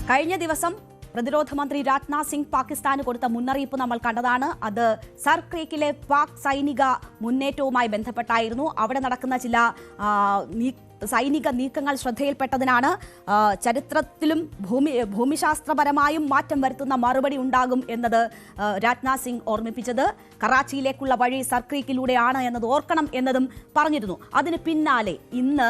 കഴിഞ്ഞ ദിവസം പ്രതിരോധ മന്ത്രി രാജ്നാഥ് സിംഗ് പാകിസ്ഥാന് കൊടുത്ത മുന്നറിയിപ്പ് നമ്മൾ കണ്ടതാണ്. അത് സർ ക്രീക്കിലെ പാക് സൈനിക മുന്നേറ്റവുമായി ബന്ധപ്പെട്ടായിരുന്നു. അവിടെ നടക്കുന്ന ചില സൈനിക നീക്കങ്ങൾ ശ്രദ്ധയിൽപ്പെട്ടതിനാണ് ചരിത്രത്തിലും ഭൂമിശാസ്ത്രപരമായും മാറ്റം വരുത്തുന്ന മറുപടി ഉണ്ടാകും എന്നത് രാജ്നാഥ് സിംഗ് ഓർമ്മിപ്പിച്ചത്. കറാച്ചിയിലേക്കുള്ള വഴി സർക്രീക്കിലൂടെയാണ് എന്നത് ഓർക്കണം എന്നതും പറഞ്ഞിരുന്നു. അതിന് പിന്നാലെ ഇന്ന്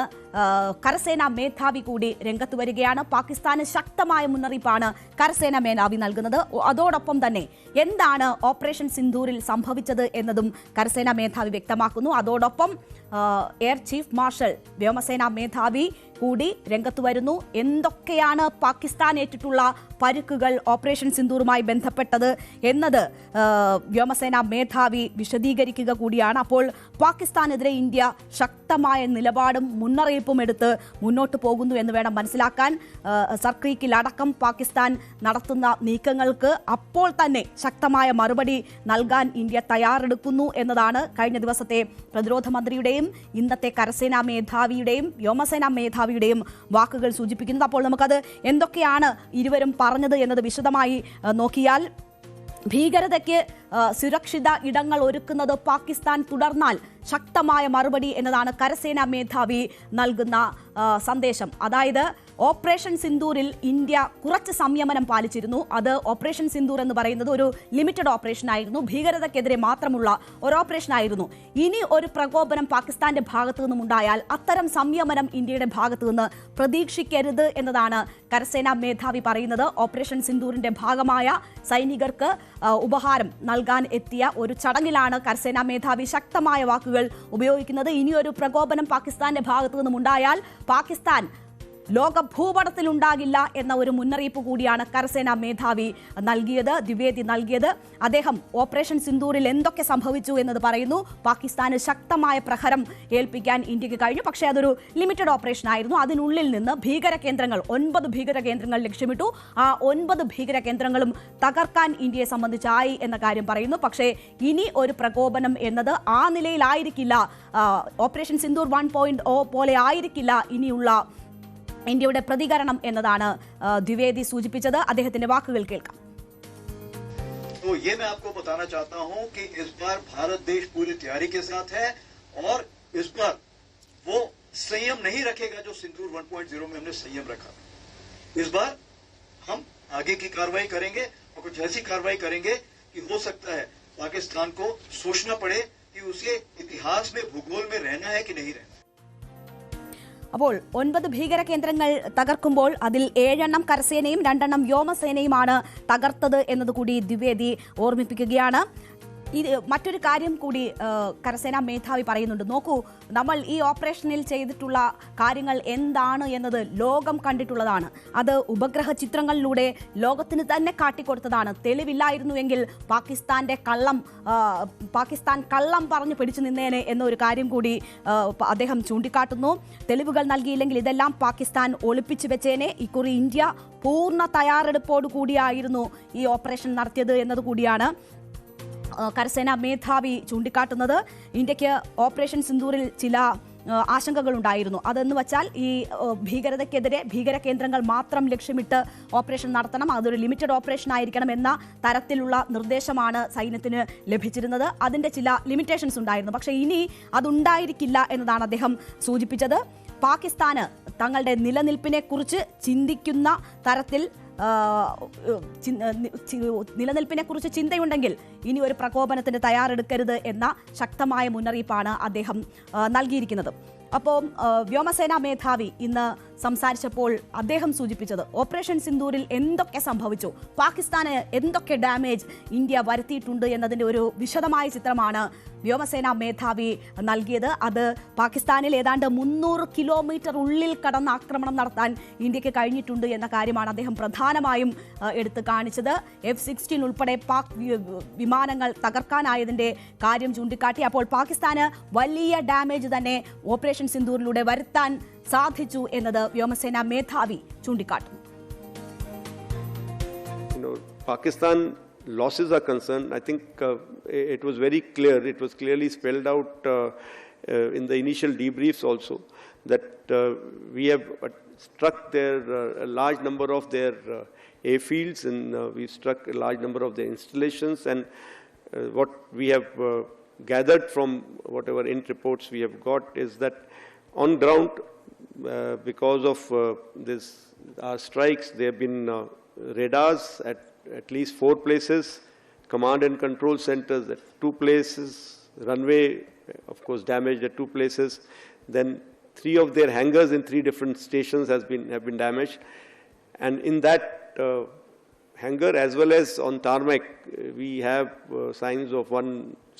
കരസേനാ മേധാവി കൂടി രംഗത്ത് വരികയാണ്. പാകിസ്ഥാന് ശക്തമായ മുന്നറിയിപ്പാണ് കരസേനാ മേധാവി നൽകുന്നത്. അതോടൊപ്പം തന്നെ എന്താണ് ഓപ്പറേഷൻ സിന്ദൂരിൽ സംഭവിച്ചത് എന്നതും കരസേനാ മേധാവി വ്യക്തമാക്കുന്നു. അതോടൊപ്പം എയർ ചീഫ് മാർഷൽ വ്യോമസേനാ മേധാവി കൂടി രംഗത്ത് വരുന്നു. എന്തൊക്കെയാണ് പാകിസ്ഥാൻ ഏറ്റിട്ടുള്ള പരുക്കുകൾ ഓപ്പറേഷൻ സിന്ദൂറുമായി ബന്ധപ്പെട്ടത് എന്നത് വ്യോമസേനാ മേധാവി വിശദീകരിക്കുക കൂടിയാണ്. അപ്പോൾ പാകിസ്ഥാനെതിരെ ഇന്ത്യ ശക്തമായ നിലപാടും മുന്നറിയിപ്പും എടുത്ത് മുന്നോട്ട് പോകുന്നു എന്ന് വേണം മനസ്സിലാക്കാൻ. സർക്രീക്കിലടക്കം പാകിസ്ഥാൻ നടത്തുന്ന നീക്കങ്ങൾക്ക് അപ്പോൾ തന്നെ ശക്തമായ മറുപടി നൽകാൻ ഇന്ത്യ തയ്യാറെടുക്കുന്നു എന്നതാണ് കഴിഞ്ഞ ദിവസത്തെ പ്രതിരോധ മന്ത്രിയുടെയും ഇന്നത്തെ കരസേനാ മേധാവിയുടെയും വ്യോമസേനാ മേധാവിയുടെയും വാക്കുകൾ സൂചിപ്പിക്കുന്നത്. അപ്പോൾ നമുക്കത് എന്തൊക്കെയാണ് ഇരുവരും പറഞ്ഞത് എന്നത് വിശദമായി നോക്കിയാൽ, ഭീകരതയ്ക്ക് സുരക്ഷിത ഇടങ്ങൾ ഒരുക്കുന്നത് പാകിസ്ഥാൻ തുടർന്നാൽ ശക്തമായ മറുപടി എന്നതാണ് കരസേനാ മേധാവി നൽകുന്ന സന്ദേശം. അതായത് ഓപ്പറേഷൻ സിന്ദൂരിൽ ഇന്ത്യ കുറച്ച് സംയമനം പാലിച്ചിരുന്നു. അത് ഓപ്പറേഷൻ സിന്ദൂർ എന്ന് പറയുന്നത് ഒരു ലിമിറ്റഡ് ഓപ്പറേഷൻ ആയിരുന്നു, ഭീകരതയ്ക്കെതിരെ മാത്രമുള്ള ഒരു ഓപ്പറേഷൻ ആയിരുന്നു. ഇനി ഒരു പ്രകോപനം പാകിസ്ഥാന്റെ ഭാഗത്തു നിന്നും ഉണ്ടായാൽ അത്തരം സംയമനം ഇന്ത്യയുടെ ഭാഗത്തു നിന്ന് പ്രതീക്ഷിക്കരുത് എന്നതാണ് കരസേനാ മേധാവി പറയുന്നത്. ഓപ്പറേഷൻ സിന്ദൂരിന്റെ ഭാഗമായ സൈനികർക്ക് ഉപഹാരം നൽകാൻ എത്തിയ ഒരു ചടങ്ങിലാണ് കരസേനാ മേധാവി ശക്തമായ വാക്കുകൾ ഉപയോഗിക്കുന്നത്. ഇനിയൊരു പ്രകോപനം പാകിസ്ഥാന്റെ ഭാഗത്തു നിന്നും ഉണ്ടായാൽ പാകിസ്ഥാൻ ലോക ഭൂപടത്തിൽ ഉണ്ടാകില്ല എന്ന ഒരു മുന്നറിയിപ്പ് കൂടിയാണ് കരസേനാ മേധാവി ദ്വിവേദി നൽകിയത്. അദ്ദേഹം ഓപ്പറേഷൻ സിന്ദൂരിൽ എന്തൊക്കെ സംഭവിച്ചു എന്നത് പറയുന്നു. പാകിസ്ഥാന് ശക്തമായ പ്രഹരം ഏൽപ്പിക്കാൻ ഇന്ത്യക്ക് കഴിഞ്ഞു. പക്ഷേ അതൊരു ലിമിറ്റഡ് ഓപ്പറേഷൻ ആയിരുന്നു. അതിനുള്ളിൽ നിന്ന് 9 ഭീകര കേന്ദ്രങ്ങൾ ലക്ഷ്യമിട്ടു. ആ 9 ഭീകര കേന്ദ്രങ്ങളും തകർക്കാൻ ഇന്ത്യയെ സംബന്ധിച്ചായി എന്ന കാര്യം പറയുന്നു. പക്ഷേ ഇനി ഒരു പ്രകോപനം എന്നത് ആ നിലയിലായിരിക്കില്ല. ഓപ്പറേഷൻ സിന്ദൂർ 1.0 പോലെ ആയിരിക്കില്ല ഇനിയുള്ള ഇന്ത്യയുടെ പ്രതികരണം എന്നതാണ് ദ്വിവേദി സൂചിപ്പിച്ചത്. അദ്ദേഹത്തിന്റെ വാക്കുകൾ കേൾക്കാം. तो ये मैं आपको बताना चाहता हूं कि इस बार भारत देश पूरी तैयारी के साथ है और इस बार वो संयम नहीं रखेगा जो सिंदूर 1.0 में हमने संयम रखा. इस बार हम आगे की कार्रवाई करेंगे और कुछ ऐसी कार्रवाई करेंगे कि हो सकता है पाकिस्तान को सोचना पड़े कि उसे इतिहास में भूगोल में रहना है कि नहीं रहना. അപ്പോൾ 9 ഭീകര കേന്ദ്രങ്ങൾ തകർക്കുമ്പോൾ അതിൽ 7 കരസേനയും 2 വ്യോമസേനയുമാണ് തകർത്തത് എന്നതുകൂടി ദ്വിവേദി ഓർമ്മിപ്പിക്കുകയാണ്. മറ്റൊരു കാര്യം കൂടി കരസേനാ മേധാവി പറയുന്നുണ്ട്. നോക്കൂ, നമ്മൾ ഈ ഓപ്പറേഷനിൽ ചെയ്തിട്ടുള്ള കാര്യങ്ങൾ എന്താണ് എന്നത് ലോകം കണ്ടിട്ടുള്ളതാണ്. അത് ഉപഗ്രഹ ചിത്രങ്ങളിലൂടെ ലോകത്തിന് തന്നെ കാട്ടിക്കൊടുത്തതാണ്. തെളിവില്ലായിരുന്നുവെങ്കിൽ പാകിസ്ഥാൻ കള്ളം പറഞ്ഞു പിടിച്ചു നിന്നേനെ എന്നൊരു കാര്യം കൂടി അദ്ദേഹം ചൂണ്ടിക്കാട്ടുന്നു. തെളിവുകൾ നൽകിയില്ലെങ്കിൽ ഇതെല്ലാം പാകിസ്ഥാൻ ഒളിപ്പിച്ചു വെച്ചേനെ. ഇക്കുറി ഇന്ത്യ പൂർണ്ണ തയ്യാറെടുപ്പോടു കൂടിയായിരുന്നു ഈ ഓപ്പറേഷൻ നടത്തിയത് എന്നതുകൂടിയാണ് കരസേനാ മേധാവി ചൂണ്ടിക്കാട്ടുന്നത്. ഇന്ത്യക്ക് ഓപ്പറേഷൻ സിന്ദൂരിൽ ചില ആശങ്കകളുണ്ടായിരുന്നു. അതെന്ന് വച്ചാൽ ഈ ഭീകരതയ്ക്കെതിരെ ഭീകര കേന്ദ്രങ്ങൾ മാത്രം ലക്ഷ്യമിട്ട് ഓപ്പറേഷൻ നടത്തണം, അതൊരു ലിമിറ്റഡ് ഓപ്പറേഷൻ ആയിരിക്കണം എന്ന തരത്തിലുള്ള നിർദ്ദേശമാണ് സൈന്യത്തിന് ലഭിച്ചിരുന്നത്. അതിൻ്റെ ചില ലിമിറ്റേഷൻസ് ഉണ്ടായിരുന്നു. പക്ഷേ ഇനി അതുണ്ടായിരിക്കില്ല എന്നതാണ് അദ്ദേഹം സൂചിപ്പിച്ചത്. പാകിസ്ഥാന് തങ്ങളുടെ നിലനിൽപ്പിനെ കുറിച്ച് ചിന്തിക്കുന്ന തരത്തിൽ നിലനിൽപ്പിനെ കുറിച്ച് ചിന്തയുണ്ടെങ്കിൽ ഇനി ഒരു പ്രകോപനത്തിന് തയ്യാറെടുക്കരുത് എന്ന ശക്തമായ മുന്നറിയിപ്പാണ് അദ്ദേഹം നൽകിയിരിക്കുന്നത്. അപ്പോൾ വ്യോമസേനാ മേധാവി ഇന്ന് സംസാരിച്ചപ്പോൾ അദ്ദേഹം സൂചിപ്പിച്ചത് ഓപ്പറേഷൻ സിന്ദൂരിൽ എന്തൊക്കെ സംഭവിച്ചു, പാകിസ്ഥാന് എന്തൊക്കെ ഡാമേജ് ഇന്ത്യ വരുത്തിയിട്ടുണ്ട് എന്നതിൻ്റെ ഒരു വിശദമായ ചിത്രമാണ് വ്യോമസേനാ മേധാവി നൽകിയത്. അത് പാകിസ്ഥാനിൽ ഏതാണ്ട് 300 കിലോമീറ്റർ ഉള്ളിൽ കടന്ന് ആക്രമണം നടത്താൻ ഇന്ത്യക്ക് കഴിഞ്ഞിട്ടുണ്ട് എന്ന കാര്യമാണ് അദ്ദേഹം പ്രധാനമായും എടുത്തു കാണിച്ചത്. F-16 ഉൾപ്പെടെ പാക് വിമാനങ്ങൾ തകർക്കാനായതിൻ്റെ കാര്യം ചൂണ്ടിക്കാട്ടി. അപ്പോൾ പാകിസ്ഥാന് വലിയ ഡാമേജ് തന്നെ ഓപ്പറേഷൻ സിന്ദൂരിലൂടെ വരുത്താൻ സാധിച്ചു എന്നത് വ്യോമസേനാ മേധാവി ചൂണ്ടിക്കാട്ടുന്നു. Pakistan losses are concerned, I think it was very clear. It was clearly spelled out in the initial debriefs also that we have struck a large number of their airfields, and we've struck a large number of their installations. And what we have gathered from whatever int reports we have got is that on ground, because of our strikes, there have been radars at least 4 places, command and control centers at 2 places, runway, of course, damaged at 2 places. Then 3 of their hangars in 3 different stations have been damaged. And in that hangar, as well as on tarmac, we have signs of one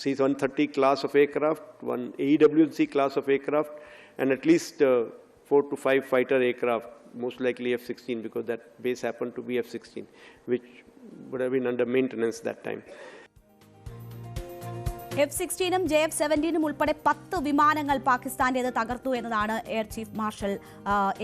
C-130 class of aircraft, one AEW&C class of aircraft, and at least 4 to 5 fighter aircraft, most likely F-16, because that base happened to be F-16, which would have been under maintenance that time. F-16 JF-17 ഉൾപ്പെടെ 10 വിമാനങ്ങൾ പാകിസ്ഥാന്റേത് തകർത്തു എന്നതാണ് air chief marshal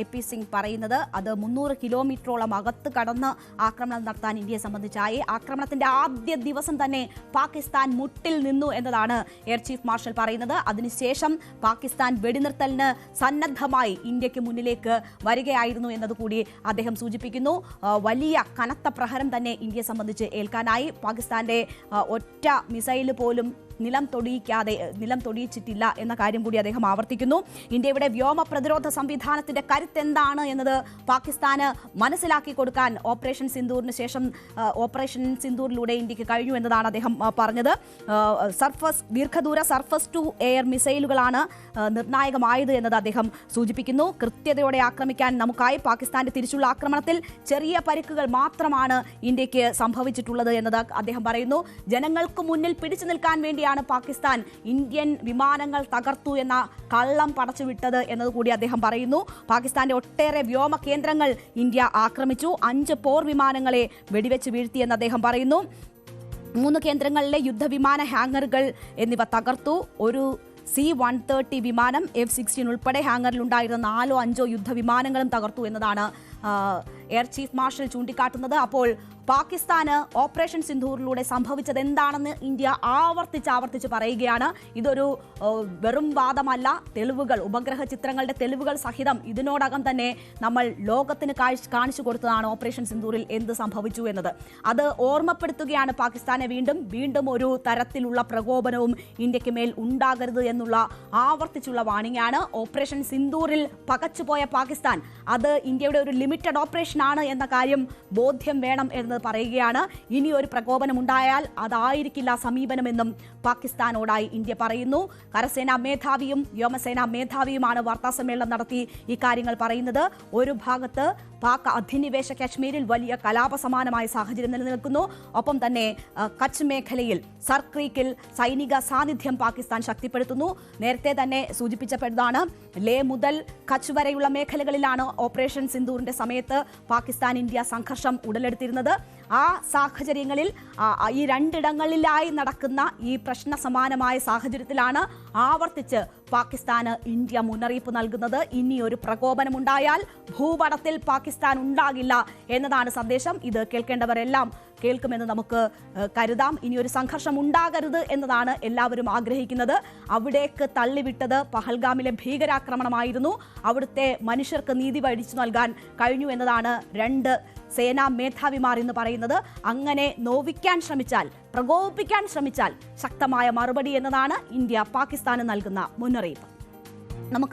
AP Singh പറയുന്നത്. അത് 300 കിലോമീറ്ററോളം അകത്ത് കടന്ന് ആക്രമണം നടത്താൻ ഇന്ത്യയെ സംബന്ധിച്ചായി. ആക്രമണത്തിന്റെ ആദ്യ ദിവസം തന്നെ പാകിസ്ഥാൻ മുട്ടിൽ നിന്നു എന്നതാണ് എയർ ചീഫ് മാർഷൽ പറയുന്നത്. അതിനുശേഷം പാകിസ്ഥാൻ വെടിനിർത്തലിന് സന്നദ്ധമായി ഇന്ത്യക്ക് മുന്നിലേക്ക് വരികയായിരുന്നു എന്നതുകൂടി അദ്ദേഹം സൂചിപ്പിക്കുന്നു. വലിയ കനത്ത പ്രഹരം തന്നെ ഇന്ത്യയെ സംബന്ധിച്ച് ഏൽക്കാനായി. പാകിസ്ഥാന്റെ ഒറ്റ മിസൈൽ പോലും നിലം തൊടിയിച്ചിട്ടില്ല എന്ന കാര്യം കൂടി അദ്ദേഹം ആവർത്തിക്കുന്നു. ഇന്ത്യയുടെ വ്യോമ പ്രതിരോധ സംവിധാനത്തിന്റെ കരുത്തെന്താണ് എന്നത് പാകിസ്ഥാന് മനസ്സിലാക്കി കൊടുക്കാൻ ഓപ്പറേഷൻ സിന്ദൂറിന് ശേഷം ഓപ്പറേഷൻ സിന്ദൂറിലൂടെ ഇന്ത്യക്ക് കഴിഞ്ഞു എന്നതാണ് അദ്ദേഹം പറഞ്ഞത്. ദീർഘദൂര സർഫസ് ടു എയർ മിസൈലുകളാണ് നിർണായകമായത് എന്നത് അദ്ദേഹം സൂചിപ്പിക്കുന്നു. കൃത്യതയോടെ ആക്രമിക്കാൻ നമുക്കായി. പാകിസ്ഥാന്റെ തിരിച്ചുള്ള ആക്രമണത്തിൽ ചെറിയ പരിക്കുകൾ മാത്രമാണ് ഇന്ത്യക്ക് സംഭവിച്ചിട്ടുള്ളത് എന്നത് അദ്ദേഹം പറയുന്നു. ജനങ്ങൾക്ക് മുന്നിൽ പിടിച്ചു നിൽക്കാൻ വേണ്ടി പാകിസ്ഥാൻ ഇന്ത്യൻ വിമാനങ്ങൾ തകർത്തു എന്ന കള്ളം പടച്ചുവിട്ടത് എന്നതുകൂടി അദ്ദേഹം പറയുന്നു. പാകിസ്ഥാന്റെ ഒട്ടേറെ വ്യോമ കേന്ദ്രങ്ങൾ ഇന്ത്യ ആക്രമിച്ചു. 5 പോർ വിമാനങ്ങളെ വെടിവെച്ച് വീഴ്ത്തിയെന്ന് അദ്ദേഹം പറയുന്നു. 3 കേന്ദ്രങ്ങളിലെ യുദ്ധവിമാന ഹാങ്ങറുകൾ എന്നിവ തകർത്തു. ഒരു C-130 വിമാനം, F-16 ഉൾപ്പെടെ ഹാങ്ങറിലുണ്ടായിരുന്ന 4 5 യുദ്ധവിമാനങ്ങളും തകർത്തു എന്നതാണ് എയർ ചീഫ് മാർഷൽ ചൂണ്ടിക്കാട്ടുന്നത്. അപ്പോൾ പാകിസ്ഥാന് ഓപ്പറേഷൻ സിന്ദൂറിലൂടെ സംഭവിച്ചത് എന്താണെന്ന് ഇന്ത്യ ആവർത്തിച്ച് പറയുകയാണ്. ഇതൊരു വെറും വാദമല്ല, തെളിവുകൾ, ഉപഗ്രഹ ചിത്രങ്ങളുടെ തെളിവുകൾ സഹിതം ഇതിനോടകം തന്നെ നമ്മൾ ലോകത്തിന് കാണിച്ചു കൊടുത്തതാണ് ഓപ്പറേഷൻ സിന്ദൂറിൽ എന്ത് സംഭവിച്ചു എന്നത്. അത് ഓർമ്മപ്പെടുത്തുകയാണ് പാകിസ്ഥാനെ വീണ്ടും ഒരു തരത്തിലുള്ള പ്രകോപനവും ഇന്ത്യക്ക് മേൽ ഉണ്ടാകരുത് എന്നുള്ള ആവർത്തിച്ചുള്ള വാണിംഗാണ്. ഓപ്പറേഷൻ സിന്ദൂറിൽ പകച്ചുപോയ പാകിസ്ഥാൻ അത് ഇന്ത്യയുടെ ഒരു ലിമിറ്റഡ് ഓപ്പറേഷൻ ആണ് എന്ന കാര്യം ബോധ്യം വേണം എന്ന് പറയുകയാണ്. ഇനി ഒരു പ്രകോപനം ഉണ്ടായാൽ അതായിരിക്കില്ല സമീപനമെന്നും പാകിസ്ഥാനോടായി ഇന്ത്യ പറയുന്നു. കരസേനാ മേധാവിയും വ്യോമസേനാ മേധാവിയുമാണ് വാർത്താസമ്മേളനം നടത്തി ഈ കാര്യങ്ങൾ പറയുന്നത്. ഒരു ഭാഗത്ത് പാക് അധിനിവേശ കശ്മീരിൽ വലിയ കലാപസമാനമായ സാഹചര്യം നിലനിൽക്കുന്നു. ഒപ്പം തന്നെ കച്ച് മേഖലയിൽ സർ ക്രീക്കിൽ സൈനിക സാന്നിധ്യം പാകിസ്ഥാൻ ശക്തിപ്പെടുത്തുന്നു. നേരത്തെ തന്നെ സൂചിപ്പിച്ചതാണ്, ലേ മുതൽ കച്ച് വരെയുള്ള മേഖലകളിലാണ് ഓപ്പറേഷൻ സിന്ദൂറിന്റെ സമയത്ത് പാകിസ്ഥാൻ ഇന്ത്യ സംഘർഷം ഉടലെടുത്തിരുന്നത്. ആ സാഹചര്യങ്ങളിൽ ഈ 2 ഇടങ്ങളിലായി നടക്കുന്ന ഈ പ്രശ്ന സമാനമായ സാഹചര്യത്തിലാണ് ആവർത്തിച്ച് പാകിസ്ഥാന് ഇന്ത്യ മുന്നറിയിപ്പ് നൽകുന്നത്. ഇനി ഒരു പ്രകോപനമുണ്ടായാൽ ഭൂപടത്തിൽ പാകിസ്ഥാൻ ഉണ്ടാകില്ല എന്നതാണ് സന്ദേശം. ഇത് കേൾക്കേണ്ടവരെല്ലാം കേൾക്കുമെന്ന് നമുക്ക് കരുതാം. ഇനി ഒരു സംഘർഷം ഉണ്ടാകരുത് എന്നതാണ് എല്ലാവരും ആഗ്രഹിക്കുന്നത്. അവിടേക്ക് തള്ളിവിട്ടത് പഹൽഗാമിലെ ഭീകരാക്രമണമായിരുന്നു. അവിടുത്തെ മനുഷ്യർക്ക് നീതി വഴിച്ചു നൽകാൻ കഴിഞ്ഞു എന്നതാണ് 2 സേനാ മേധാവിമാർ എന്ന് പറയുന്നത്. അങ്ങനെ നോവിക്കാൻ ശ്രമിച്ചാൽ, പ്രകോപിപ്പിക്കാൻ ശ്രമിച്ചാൽ ശക്തമായ മറുപടി എന്നതാണ് ഇന്ത്യ പാകിസ്ഥാന് നൽകുന്ന മുന്നറിയിപ്പ്.